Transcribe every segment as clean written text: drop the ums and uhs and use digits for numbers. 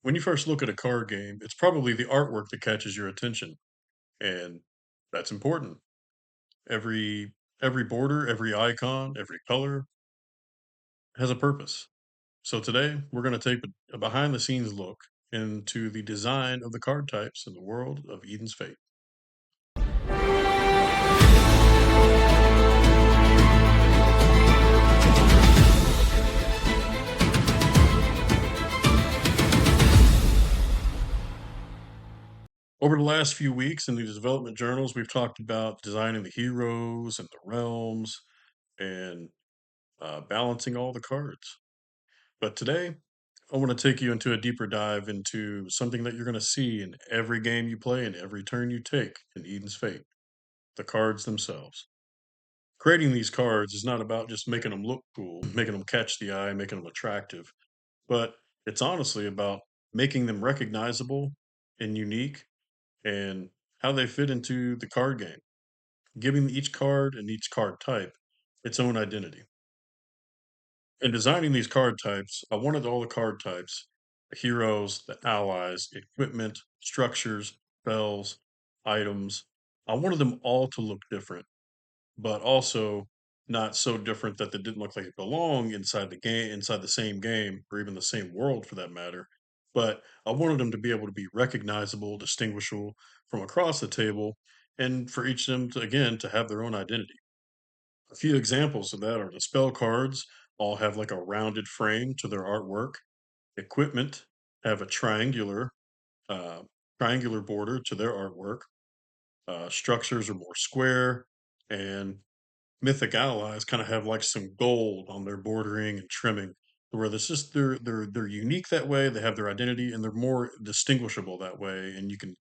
When you first look at a card game, it's probably the artwork that catches your attention, and that's important. Every border, every icon, every color has a purpose. So today, we're going to take a behind the scenes look into the design of the card types in the world of Eden's Fate. Over the last few weeks in these development journals, we've talked about designing the heroes and the realms and balancing all the cards. But today, I want to take you into a deeper dive into something that you're going to see in every game you play and every turn you take in Eden's Fate, the cards themselves. Creating these cards is not about just making them look cool, making them catch the eye, making them attractive, but it's honestly about making them recognizable and unique and how they fit into the card game, giving each card and each card type its own identity. In designing these card types, I wanted all the card types, the heroes, the allies, equipment, structures, spells, items. I wanted them all to look different, but also not so different that they didn't look like it belonged inside the game, inside the same game, or even the same world for that matter. But I wanted them to be able to be recognizable, distinguishable from across the table, and for each of them to again to have their own identity. A few examples of that are the spell cards all have like a rounded frame to their artwork. Equipment have a uh, triangular border to their artwork. Structures are more square, and mythic allies kind of have like some gold on their bordering and trimming, where this just they're unique that way. They have their identity, and they're more distinguishable that way. And you can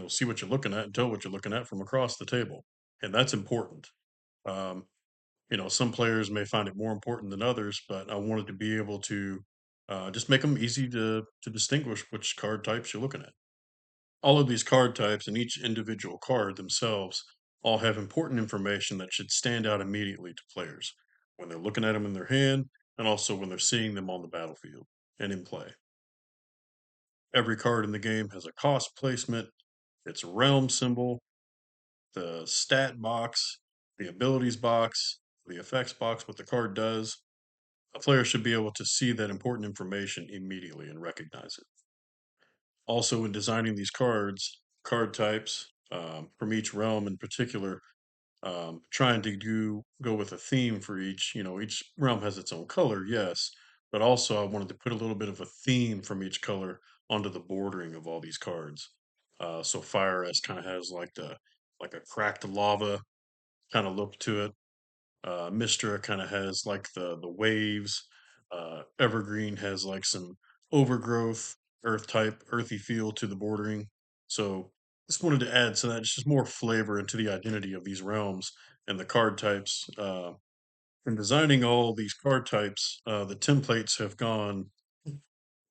see what you're looking at and tell what you're looking at from across the table, and that's important. Um, some players may find it more important than others, but I wanted to be able to just make them easy to distinguish which card types you're looking at. All of these card types and each individual card themselves all have important information that should stand out immediately to players when they're looking at them in their hand and also when they're seeing them on the battlefield and in play. Every card in the game has a cost placement, its realm symbol, the stat box, the abilities box, the effects box, what the card does. A player should be able to see that important information immediately and recognize it. Also, in designing these cards, card types from each realm in particular, trying to go with a theme for each. Each realm has its own color, yes, but also I wanted to put a little bit of a theme from each color onto the bordering of all these cards. So Fire S kind of has like a cracked lava kind of look to it. Mistra kind of has like the waves. Evergreen has like some overgrowth, earth type, earthy feel to the bordering. So just wanted to add so that it's just more flavor into the identity of these realms and the card types. In designing all these card types, the templates have gone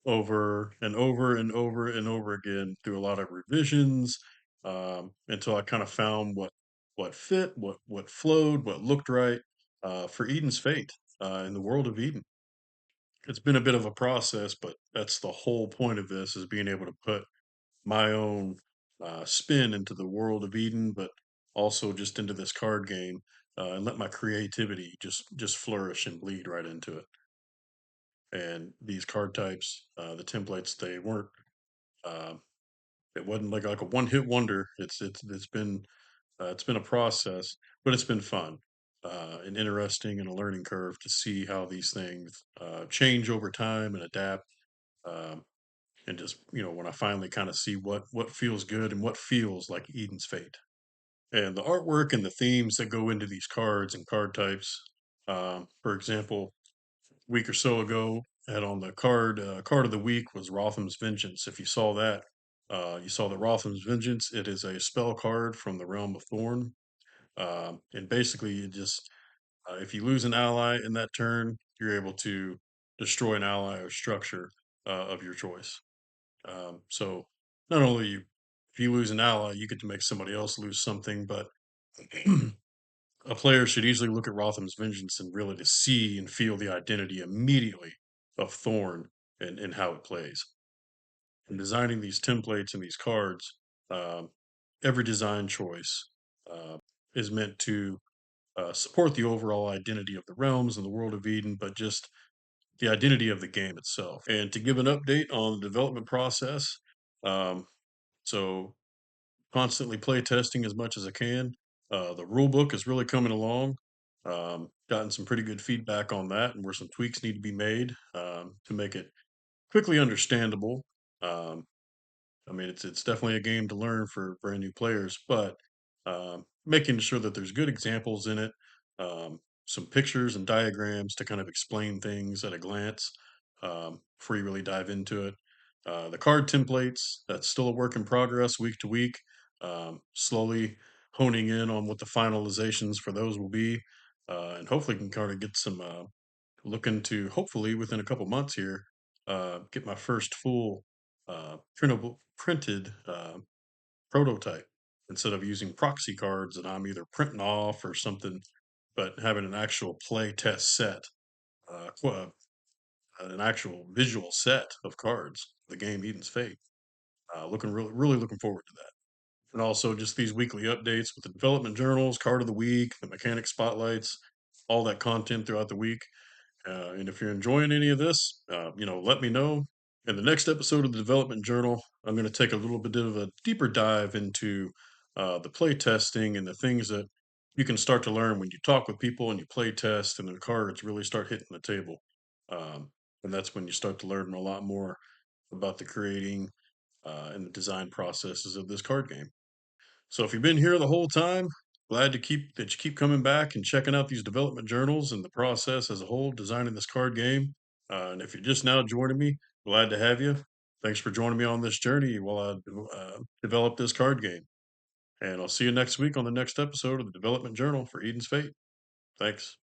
over and over and over and over again through a lot of revisions until I kind of found what fit, what flowed, what looked right for Eden's fate in the world of Eden. It's been a bit of a process, but that's the whole point of this is being able to put my own spin into the world of Eden, but also just into this card game and let my creativity just flourish and bleed right into it. And these card types, the templates, they weren't uh, it wasn't like a one hit wonder. It's been a process, but it's been fun and interesting and a learning curve to see how these things change over time and adapt. Um, and just when I finally kind of see what feels good and what feels like Eden's fate, and the artwork and the themes that go into these cards and card types. For example, week or so ago had on the card of the week was Rotham's Vengeance. If you saw that, you saw the Rotham's Vengeance. It is a spell card from the realm of Thorn, and basically, it just if you lose an ally in that turn, you're able to destroy an ally or structure of your choice. So not only if you lose an ally, you get to make somebody else lose something, but a player should easily look at Rotham's Vengeance and really to see and feel the identity immediately of Thorn and how it plays. in designing these templates and these cards, um, every design choice uh, is meant to support the overall identity of the realms and the world of Eden, but just the identity of the game itself. And to give an update on the development process, um, so constantly play testing as much as I can. The rule book is really coming along. Gotten some pretty good feedback on that, and where some tweaks need to be made to make it quickly understandable. Um, I mean, it's definitely a game to learn for brand new players, but making sure that there's good examples in it, some pictures and diagrams to kind of explain things at a glance before you really dive into it. The card templates, that's still a work in progress week to week, slowly honing in on what the finalizations for those will be, and hopefully can kind of get some looking to hopefully within a couple months here get my first full printable printed prototype instead of using proxy cards that I'm either printing off or something, but having an actual play test set, an actual visual set of cards. The game Eden's Fate. Looking really looking forward to that. And also just these weekly updates with the development journals, card of the week, the mechanic spotlights, all that content throughout the week. And if you're enjoying any of this, let me know. In the next episode of the Development Journal, I'm going to take a little bit of a deeper dive into the play testing and the things that you can start to learn when you talk with people and you play test and the cards really start hitting the table. Um, and that's when you start to learn a lot more about the creating and the design processes of this card game. So if you've been here the whole time, glad to keep that you keep coming back and checking out these development journals and the process as a whole, designing this card game. And if you're just now joining me, glad to have you. Thanks for joining me on this journey while I develop this card game. And I'll see you next week on the next episode of the Development Journal for Eden's Fate. Thanks.